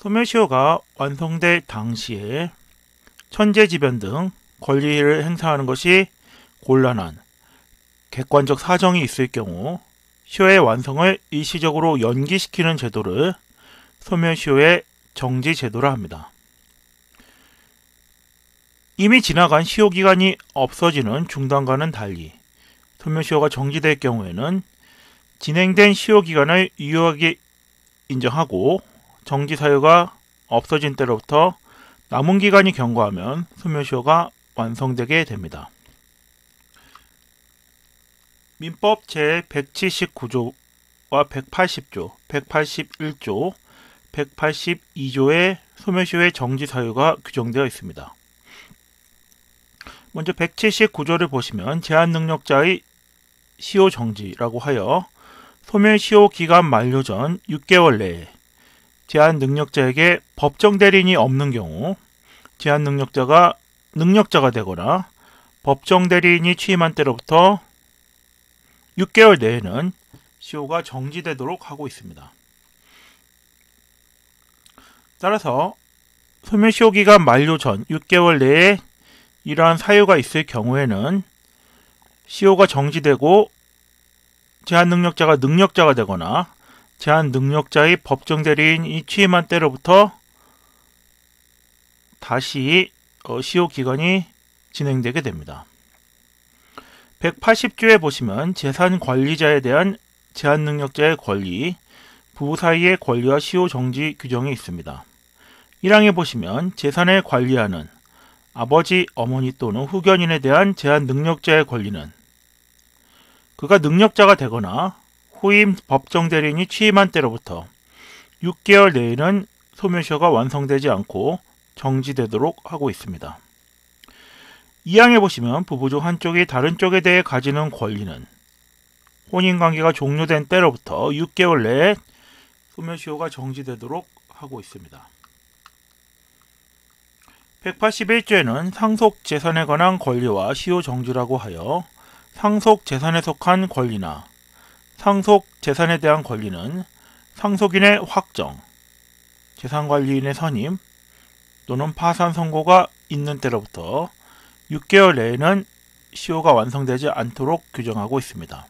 소멸시효가 완성될 당시에 천재지변 등 권리를 행사하는 것이 곤란한 객관적 사정이 있을 경우 시효의 완성을 일시적으로 연기시키는 제도를 소멸시효의 정지제도라 합니다. 이미 지나간 시효기간이 없어지는 중단과는 달리 소멸시효가 정지될 경우에는 진행된 시효기간을 유효하게 인정하고 정지사유가 없어진 때로부터 남은 기간이 경과하면 소멸시효가 완성되게 됩니다. 민법 제179조와 180조, 181조, 182조의 소멸시효의 정지사유가 규정되어 있습니다. 먼저 179조를 보시면 제한능력자의 시효정지라고 하여 소멸시효 기간 만료 전 6개월 내에 제한능력자에게 법정대리인이 없는 경우 제한능력자가 능력자가 되거나 법정대리인이 취임한 때로부터 6개월 내에는 시효가 정지되도록 하고 있습니다. 따라서 소멸시효 기간 만료 전 6개월 내에 이러한 사유가 있을 경우에는 시효가 정지되고 제한능력자가 능력자가 되거나 제한능력자의 법정대리인이 취임한 때로부터 다시 시효기간이 진행되게 됩니다. 180조에 보시면 재산관리자에 대한 제한능력자의 권리, 부부 사이의 권리와 시효정지 규정이 있습니다. 1항에 보시면 재산을 관리하는 아버지, 어머니 또는 후견인에 대한 제한능력자의 권리는 그가 능력자가 되거나 후임 법정대리인이 취임한 때로부터 6개월 내에는 소멸시효가 완성되지 않고 정지되도록 하고 있습니다. 2항에 보시면 부부 중 한쪽이 다른 쪽에 대해 가지는 권리는 혼인관계가 종료된 때로부터 6개월 내에 소멸시효가 정지되도록 하고 있습니다. 181조에는 상속재산에 관한 권리와 시효정지라고 하여 상속재산에 속한 권리나 상속재산에 대한 권리는 상속인의 확정, 재산관리인의 선임 또는 파산 선고가 있는 때로부터 6개월 내에는 시효가 완성되지 않도록 규정하고 있습니다.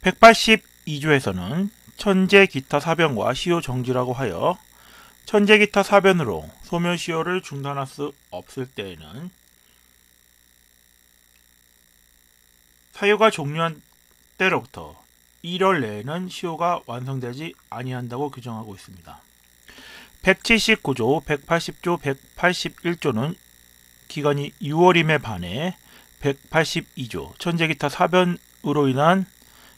182조에서는 천재기타 사변과 시효정지라고 하여 천재기타 사변으로 소멸시효를 중단할 수 없을 때에는 사유가 종료한 때로부터 1월 내에는 시효가 완성되지 아니한다고 규정하고 있습니다. 179조, 180조, 181조는 기간이 6월임에 반해 182조, 천재기타 사변으로 인한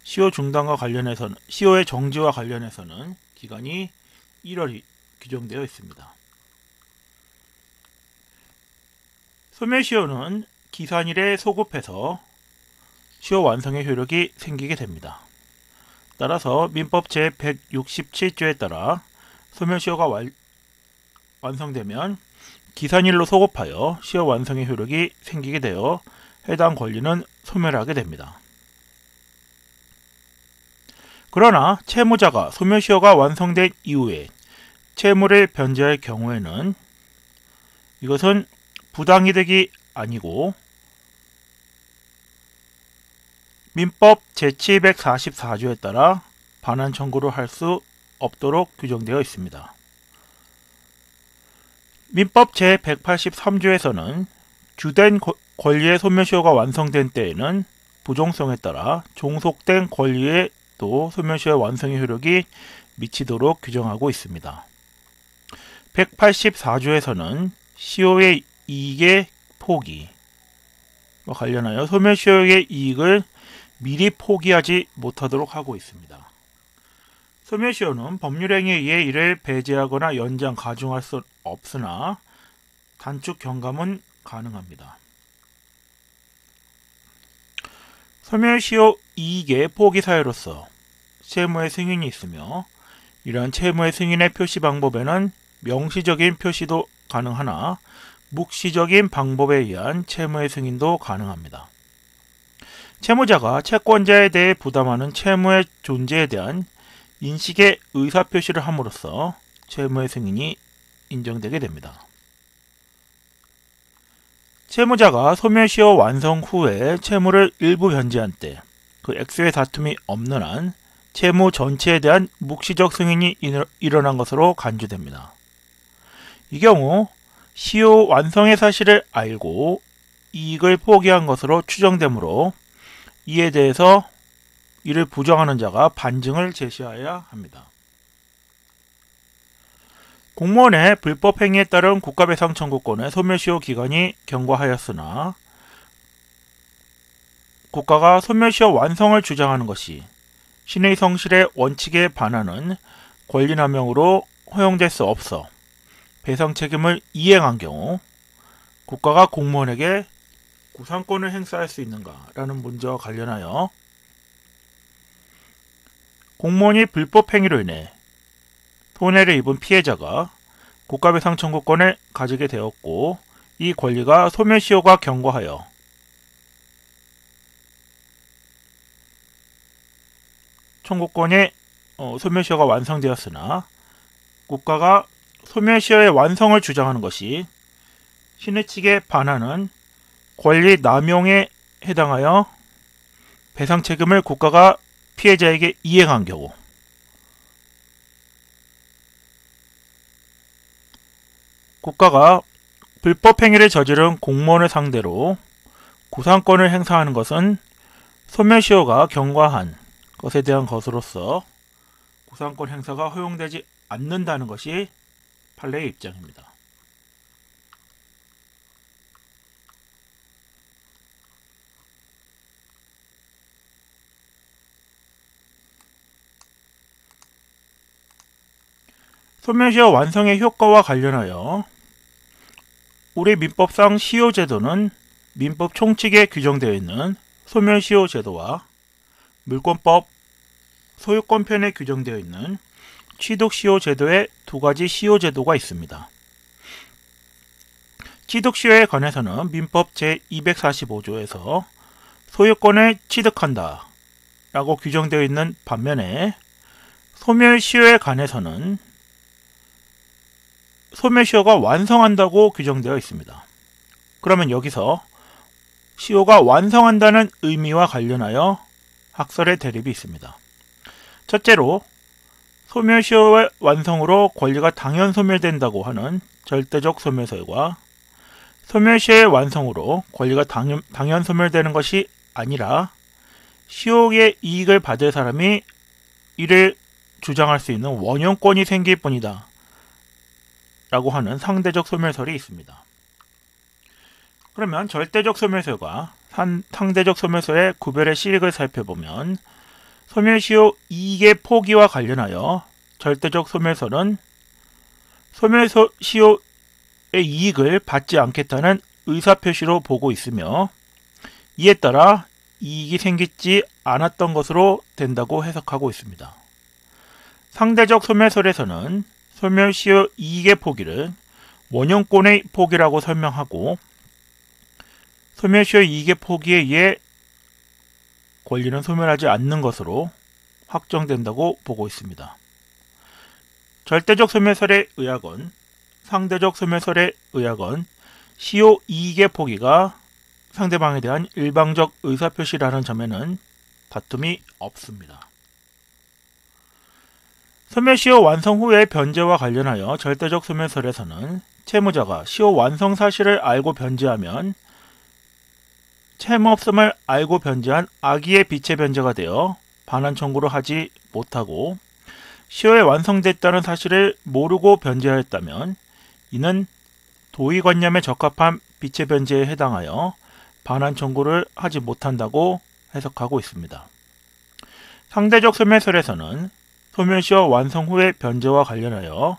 시효 중단과 관련해서는 시효의 정지와 관련해서는 기간이 1월이 규정되어 있습니다. 소멸시효는 기산일에 소급해서 시효 완성의 효력이 생기게 됩니다. 따라서 민법 제167조에 따라 소멸시효가 완성되면 기산일로 소급하여 시효 완성의 효력이 생기게 되어 해당 권리는 소멸하게 됩니다. 그러나 채무자가 소멸시효가 완성된 이후에 채무를 변제할 경우에는 이것은 부당이득이 아니고 민법 제744조에 따라 반환 청구를 할 수 없도록 규정되어 있습니다. 민법 제183조에서는 주된 권리의 소멸시효가 완성된 때에는 부종성에 따라 종속된 권리에 또 소멸시효 완성의 효력이 미치도록 규정하고 있습니다. 184조에서는 시효의 이익의 포기와 관련하여 소멸시효의 이익을 미리 포기하지 못하도록 하고 있습니다. 소멸시효는 법률행위에 의해 이를 배제하거나 연장, 가중할 수 없으나 단축 경감은 가능합니다. 소멸시효 이익의 포기 사유로서 채무의 승인이 있으며 이러한 채무의 승인의 표시 방법에는 명시적인 표시도 가능하나 묵시적인 방법에 의한 채무의 승인도 가능합니다. 채무자가 채권자에 대해 부담하는 채무의 존재에 대한 인식의 의사표시를 함으로써 채무의 승인이 인정되게 됩니다. 채무자가 소멸시효 완성 후에 채무를 일부 변제한 때 그 액수의 다툼이 없는 한 채무 전체에 대한 묵시적 승인이 일어난 것으로 간주됩니다. 이 경우 시효 완성의 사실을 알고 이익을 포기한 것으로 추정되므로 이에 대해서 이를 부정하는 자가 반증을 제시하여야 합니다. 공무원의 불법 행위에 따른 국가배상 청구권의 소멸시효 기간이 경과하였으나 국가가 소멸시효 완성을 주장하는 것이 신의 성실의 원칙에 반하는 권리남용으로 허용될 수 없어 배상 책임을 이행한 경우 국가가 공무원에게 구상권을 행사할 수 있는가라는 문제와 관련하여 공무원이 불법 행위로 인해 손해를 입은 피해자가 국가배상 청구권을 가지게 되었고 이 권리가 소멸시효가 경과하여 청구권의 소멸시효가 완성되었으나 국가가 소멸시효의 완성을 주장하는 것이 신의 측에 반하는 권리 남용에 해당하여 배상 책임을 국가가 피해자에게 이행한 경우 국가가 불법 행위를 저지른 공무원을 상대로 구상권을 행사하는 것은 소멸시효가 경과한 것에 대한 것으로서 구상권 행사가 허용되지 않는다는 것이 판례의 입장입니다. 소멸시효 완성의 효과와 관련하여 우리 민법상 시효제도는 민법 총칙에 규정되어 있는 소멸시효 제도와 물권법 소유권편에 규정되어 있는 취득시효 제도의 두 가지 시효 제도가 있습니다. 취득시효에 관해서는 민법 제245조에서 소유권을 취득한다 라고 규정되어 있는 반면에 소멸시효에 관해서는 소멸시효가 완성한다고 규정되어 있습니다. 그러면 여기서 시효가 완성한다는 의미와 관련하여 학설의 대립이 있습니다. 첫째로 소멸시효의 완성으로 권리가 당연 소멸된다고 하는 절대적 소멸설과 소멸시효의 완성으로 권리가 당연 소멸되는 것이 아니라 시효의 이익을 받을 사람이 이를 주장할 수 있는 원용권이 생길 뿐이다 라고 하는 상대적 소멸설이 있습니다. 그러면 절대적 소멸설과 상대적 소멸설의 구별의 실익을 살펴보면 소멸시효 이익의 포기와 관련하여 절대적 소멸설은 소멸시효의 이익을 받지 않겠다는 의사표시로 보고 있으며 이에 따라 이익이 생기지 않았던 것으로 된다고 해석하고 있습니다. 상대적 소멸설에서는 소멸시효 이익의 포기를 원용권의 포기라고 설명하고 소멸시효 이익의 포기에 의해 권리는 소멸하지 않는 것으로 확정된다고 보고 있습니다. 절대적 소멸설에 의하건 상대적 소멸설에 의하건 시효 이익의 포기가 상대방에 대한 일방적 의사표시라는 점에는 다툼이 없습니다. 소멸시효 완성 후의 변제와 관련하여 절대적 소멸설에서는 채무자가 시효 완성 사실을 알고 변제하면 채무 없음을 알고 변제한 악의의 비체 변제가 되어 반환 청구를 하지 못하고 시효에 완성됐다는 사실을 모르고 변제하였다면 이는 도의관념에 적합한 비체 변제에 해당하여 반환 청구를 하지 못한다고 해석하고 있습니다. 상대적 소멸설에서는 소멸시효 완성 후의 변제와 관련하여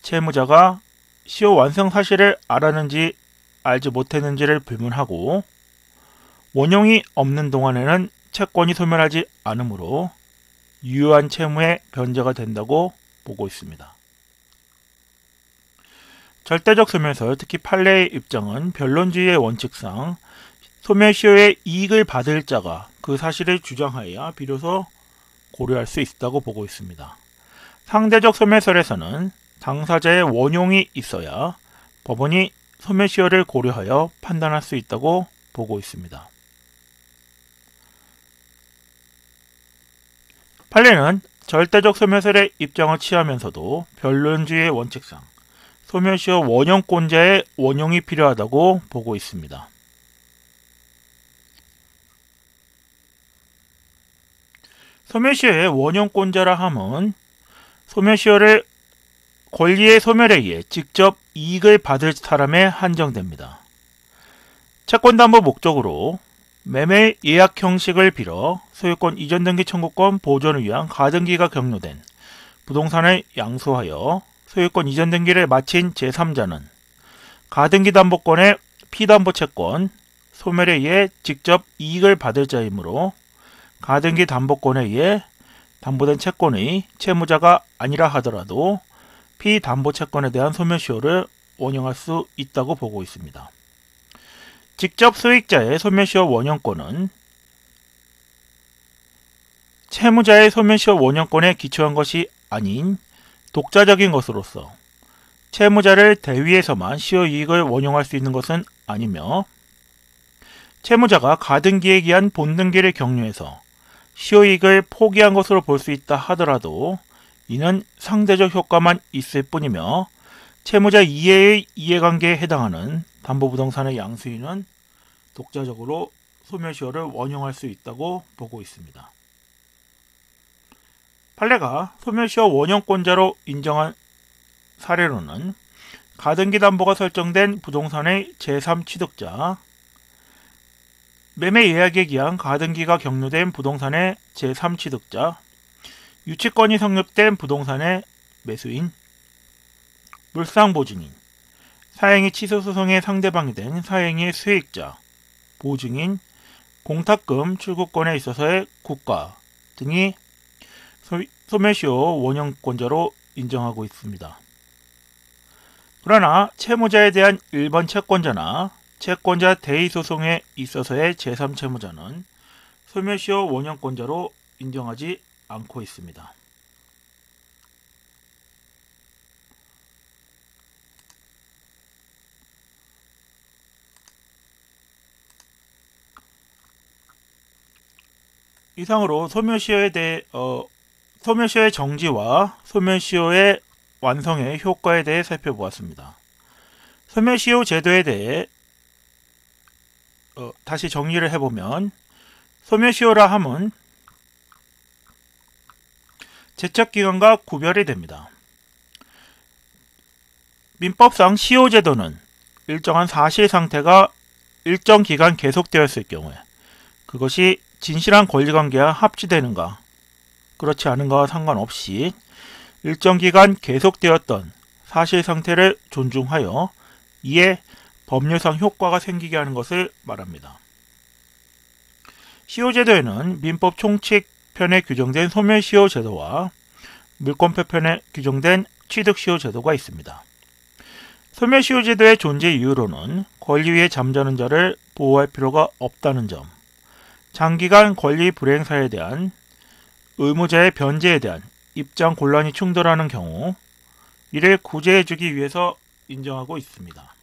채무자가 시효 완성 사실을 알았는지 알지 못했는지를 불문하고 원용이 없는 동안에는 채권이 소멸하지 않으므로 유효한 채무의 변제가 된다고 보고 있습니다. 절대적 소멸설, 특히 판례의 입장은 변론주의의 원칙상 소멸시효의 이익을 받을 자가 그 사실을 주장하여야 비로소 고려할 수 있다고 보고 있습니다. 상대적 소멸설에서는 당사자의 원용이 있어야 법원이 소멸시효를 고려하여 판단할 수 있다고 보고 있습니다. 판례는 절대적 소멸설의 입장을 취하면서도 변론주의의 원칙상 소멸시효 원용권자의 원용이 필요하다고 보고 있습니다. 소멸시효의 원용권자라 함은 소멸시효를 권리의 소멸에 의해 직접 이익을 받을 사람에 한정됩니다. 채권담보 목적으로 매매 예약 형식을 빌어 소유권 이전 등기 청구권 보존을 위한 가등기가 격려된 부동산을 양수하여 소유권 이전 등기를 마친 제3자는 가등기 담보권의 피담보 채권 소멸에 의해 직접 이익을 받을 자이므로 가등기 담보권에 의해 담보된 채권의 채무자가 아니라 하더라도 피담보 채권에 대한 소멸시효를 원용할 수 있다고 보고 있습니다. 직접 소익자의 소멸시효 원용권은 채무자의 소멸시효 원용권에 기초한 것이 아닌 독자적인 것으로서 채무자를 대위해서만 시효이익을 원용할 수 있는 것은 아니며 채무자가 가등기에 기한 본등기를 격려해서 시효이익을 포기한 것으로 볼 수 있다 하더라도 이는 상대적 효과만 있을 뿐이며 채무자 이해의 이해관계에 해당하는 담보부동산의 양수인은 독자적으로 소멸시효를 원용할 수 있다고 보고 있습니다. 판례가 소멸시효 원용권자로 인정한 사례로는 가등기 담보가 설정된 부동산의 제3취득자, 매매 예약에 기한 가등기가 격려된 부동산의 제3취득자, 유치권이 성립된 부동산의 매수인, 물상보증인, 사행위 취소소송의 상대방이 된 사행위의 수익자, 보증인, 공탁금 출구권에 있어서의 국가 등이 소멸시효 원용권자로 인정하고 있습니다. 그러나 채무자에 대한 1번 채권자나 채권자 대의소송에 있어서의 제3채무자는 소멸시효 원용권자로 인정하지 않고 있습니다. 이상으로 소멸시효에 대해 소멸시효의 정지와 소멸시효의 완성의 효과에 대해 살펴보았습니다. 소멸시효 제도에 대해 다시 정리를 해보면 소멸시효라 함은 제척기간과 구별이 됩니다. 민법상 시효제도는 일정한 사실상태가 일정 기간 계속되었을 경우에 그것이 진실한 권리관계와 합치되는가 그렇지 않은가와 상관없이 일정 기간 계속되었던 사실상태를 존중하여 이에 법률상 효과가 생기게 하는 것을 말합니다. 시효제도에는 민법 총칙편에 규정된 소멸시효제도와 물권표편에 규정된 취득시효제도가 있습니다. 소멸시효제도의 존재 이유로는 권리 위에 잠자는 자를 보호할 필요가 없다는 점, 장기간 권리 불행사에 대한 의무자의 변제에 대한 입장 곤란이 충돌하는 경우 이를 구제해주기 위해서 인정하고 있습니다.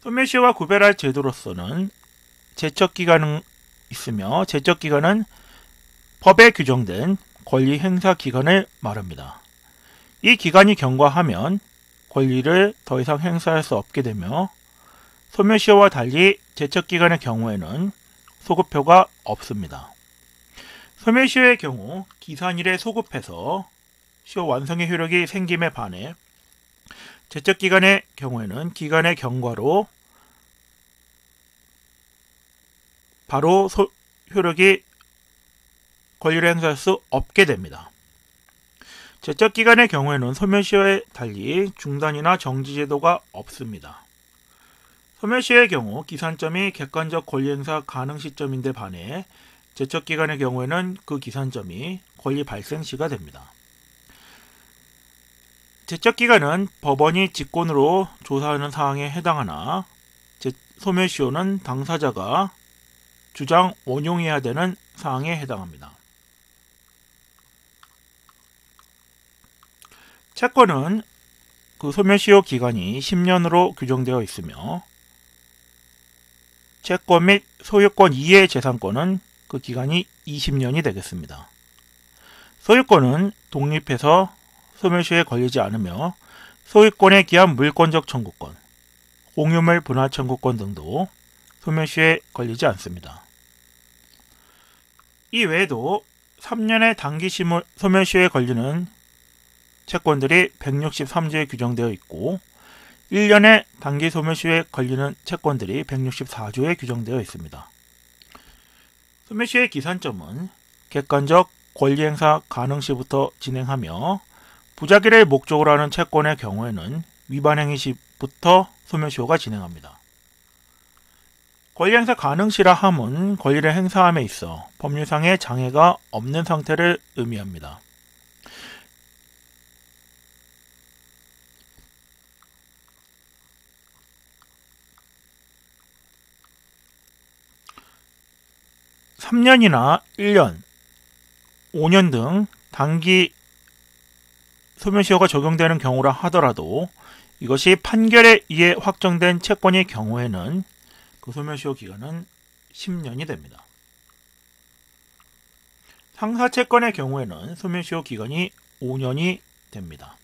소멸시효와 구별할 제도로서는 제척기간은 있으며 제척기간은 법에 규정된 권리 행사 기간을 말합니다. 이 기간이 경과하면 권리를 더 이상 행사할 수 없게 되며 소멸시효와 달리 제척기간의 경우에는 소급효가 없습니다. 소멸시효의 경우 기산일에 소급해서 시효 완성의 효력이 생김에 반해 제척기간의 경우에는 기간의 경과로 바로 효력이 권리를 행사할 수 없게 됩니다. 제척기간의 경우에는 소멸시효에 달리 중단이나 정지제도가 없습니다. 소멸시효의 경우 기산점이 객관적 권리행사 가능 시점인데 반해 제척기간의 경우에는 그 기산점이 권리 발생시가 됩니다. 제척기간은 법원이 직권으로 조사하는 사항에 해당하나 소멸시효는 당사자가 주장 원용해야 되는 사항에 해당합니다. 채권은 그 소멸시효 기간이 10년으로 규정되어 있으며 채권 및 소유권 이외의 재산권은 그 기간이 20년이 되겠습니다. 소유권은 독립해서 소멸시효에 걸리지 않으며 소유권에 기한 물권적 청구권, 공유물 분할 청구권 등도 소멸시효에 걸리지 않습니다. 이 외에도 3년의 단기 소멸시효에 걸리는 채권들이 163조에 규정되어 있고 1년의 단기 소멸시효에 걸리는 채권들이 164조에 규정되어 있습니다. 소멸시효의 기산점은 객관적 권리행사 가능시부터 진행하며 부작위를 목적으로 하는 채권의 경우에는 위반행위 시부터 소멸시효가 진행합니다. 권리행사 가능시라 함은 권리를 행사함에 있어 법률상의 장애가 없는 상태를 의미합니다. (3년이나) (1년) (5년) 등 단기 소멸시효가 적용되는 경우라 하더라도 이것이 판결에 의해 확정된 채권의 경우에는 그 소멸시효 기간은 10년이 됩니다. 상사채권의 경우에는 소멸시효 기간이 5년이 됩니다.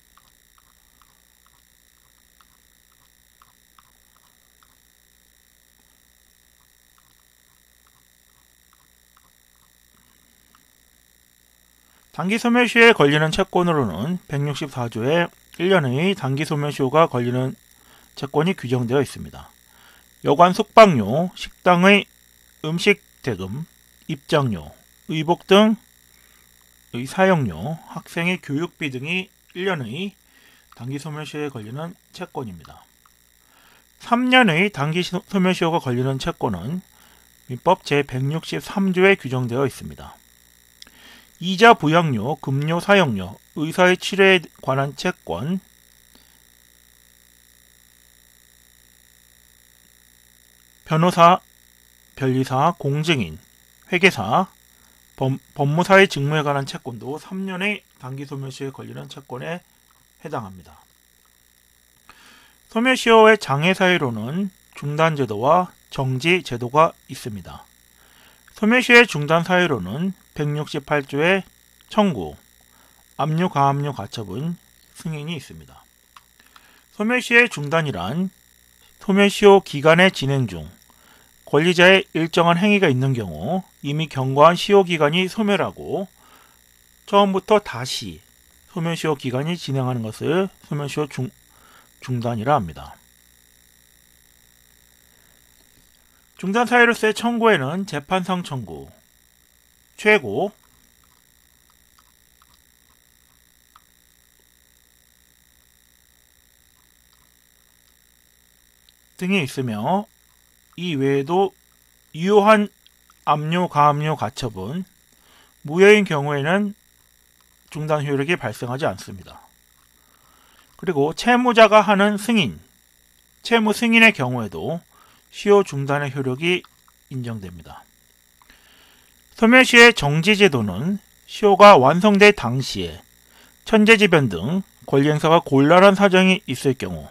단기 소멸시효에 걸리는 채권으로는 164조에 1년의 단기 소멸시효가 걸리는 채권이 규정되어 있습니다. 여관 숙박료, 식당의 음식 대금, 입장료, 의복 등의 사용료, 학생의 교육비 등이 1년의 단기 소멸시효에 걸리는 채권입니다. 3년의 단기 소멸시효가 걸리는 채권은 민법 제163조에 규정되어 있습니다. 이자 부양료, 급료 사용료, 의사의 치료에 관한 채권, 변호사, 변리사, 공증인, 회계사, 법무사의 직무에 관한 채권도 3년의 단기 소멸시효에 걸리는 채권에 해당합니다. 소멸시효의 장애 사유로는 중단제도와 정지제도가 있습니다. 소멸시효의 중단 사유로는 168조의 청구, 압류, 가압류, 가처분, 승인이 있습니다. 소멸시효의 중단이란 소멸시효 기간의 진행 중 권리자의 일정한 행위가 있는 경우 이미 경과한 시효기간이 소멸하고 처음부터 다시 소멸시효 기간이 진행하는 것을 소멸시효 중단이라 합니다. 중단 사유로서의 청구에는 재판상 청구, 최고, 등이 있으며 이 외에도 유효한 압류, 가압류, 가처분, 무효인 경우에는 중단 효력이 발생하지 않습니다. 그리고 채무자가 하는 승인, 채무 승인의 경우에도 시효 중단의 효력이 인정됩니다. 소멸시효의 정지제도는 시효가 완성될 당시에 천재지변 등 권리행사가 곤란한 사정이 있을 경우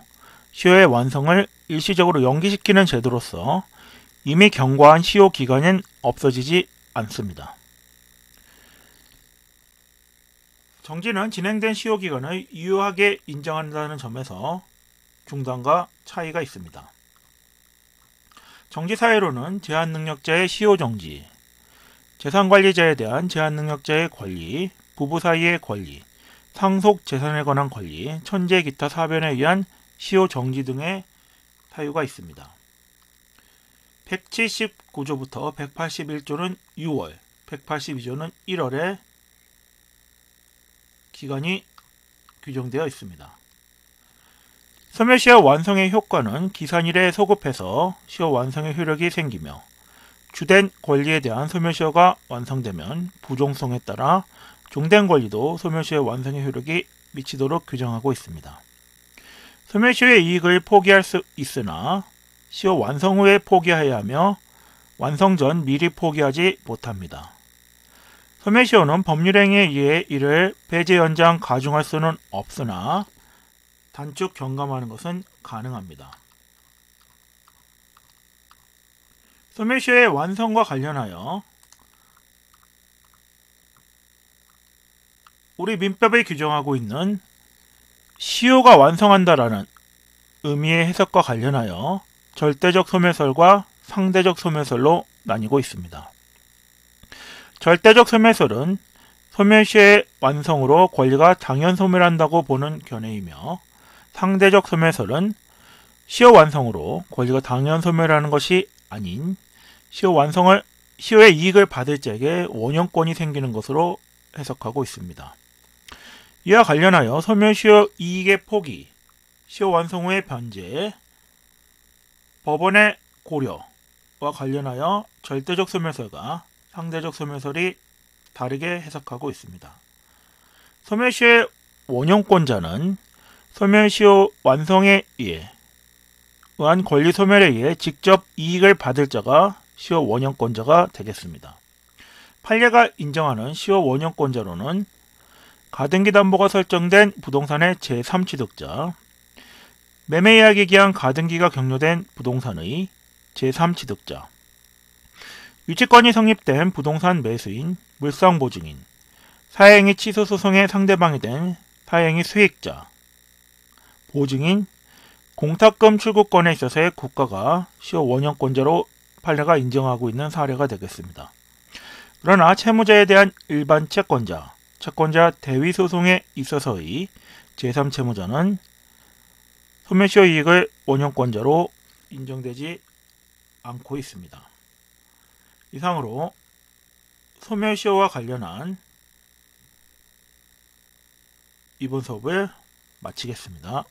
시효의 완성을 일시적으로 연기시키는 제도로서 이미 경과한 시효 기간은 없어지지 않습니다. 정지는 진행된 시효 기간을 유효하게 인정한다는 점에서 중단과 차이가 있습니다. 정지 사유로는 제한능력자의 시효 정지, 재산관리자에 대한 제한능력자의 권리, 부부 사이의 권리, 상속 재산에 관한 권리, 천재 기타 사변에 의한 시효 정지 등의 사유가 있습니다. 179조부터 181조는 6월, 182조는 1월에 기간이 규정되어 있습니다. 소멸시효 완성의 효과는 기산일에 소급해서 시효 완성의 효력이 생기며 주된 권리에 대한 소멸시효가 완성되면 부종성에 따라 종된 권리도 소멸시효 완성의 효력이 미치도록 규정하고 있습니다. 소멸시효의 이익을 포기할 수 있으나 시효 완성 후에 포기해야 하며 완성 전 미리 포기하지 못합니다. 소멸시효는 법률행위에 의해 이를 배제, 연장, 가중할 수는 없으나 단축, 경감하는 것은 가능합니다. 소멸시효의 완성과 관련하여 우리 민법에 규정하고 있는 시효가 완성한다라는 의미의 해석과 관련하여 절대적 소멸설과 상대적 소멸설로 나뉘고 있습니다. 절대적 소멸설은 소멸시효의 완성으로 권리가 당연 소멸한다고 보는 견해이며, 상대적 소멸설은 시효 완성으로 권리가 당연 소멸하는 것이 아닌 시효의 이익을 받을 자에게 원형권이 생기는 것으로 해석하고 있습니다. 이와 관련하여 소멸시효 이익의 포기, 시효 완성 후의 변제, 법원의 고려와 관련하여 절대적 소멸설과 상대적 소멸설이 다르게 해석하고 있습니다. 소멸시효의 원형권자는 소멸시효 완성에 의한 권리 소멸에 의해 직접 이익을 받을 자가 시효 원형권자가 되겠습니다. 판례가 인정하는 시효 원형권자로는 가등기 담보가 설정된 부동산의 제3취득자, 매매계약에 기한 가등기가 격려된 부동산의 제3취득자, 유치권이 성립된 부동산 매수인, 물상보증인, 사회행위 취소 소송의 상대방이 된 사회행위 수익자, 보증인, 공탁금 출구권에 있어서의 국가가 시효 원형권자로 판례가 인정하고 있는 사례가 되겠습니다. 그러나 채무자에 대한 일반 채권자 대위 소송에 있어서의 제3채무자는 소멸시효 이익을 원형권자로 인정되지 않고 있습니다. 이상으로 소멸시효와 관련한 이번 수업을 마치겠습니다.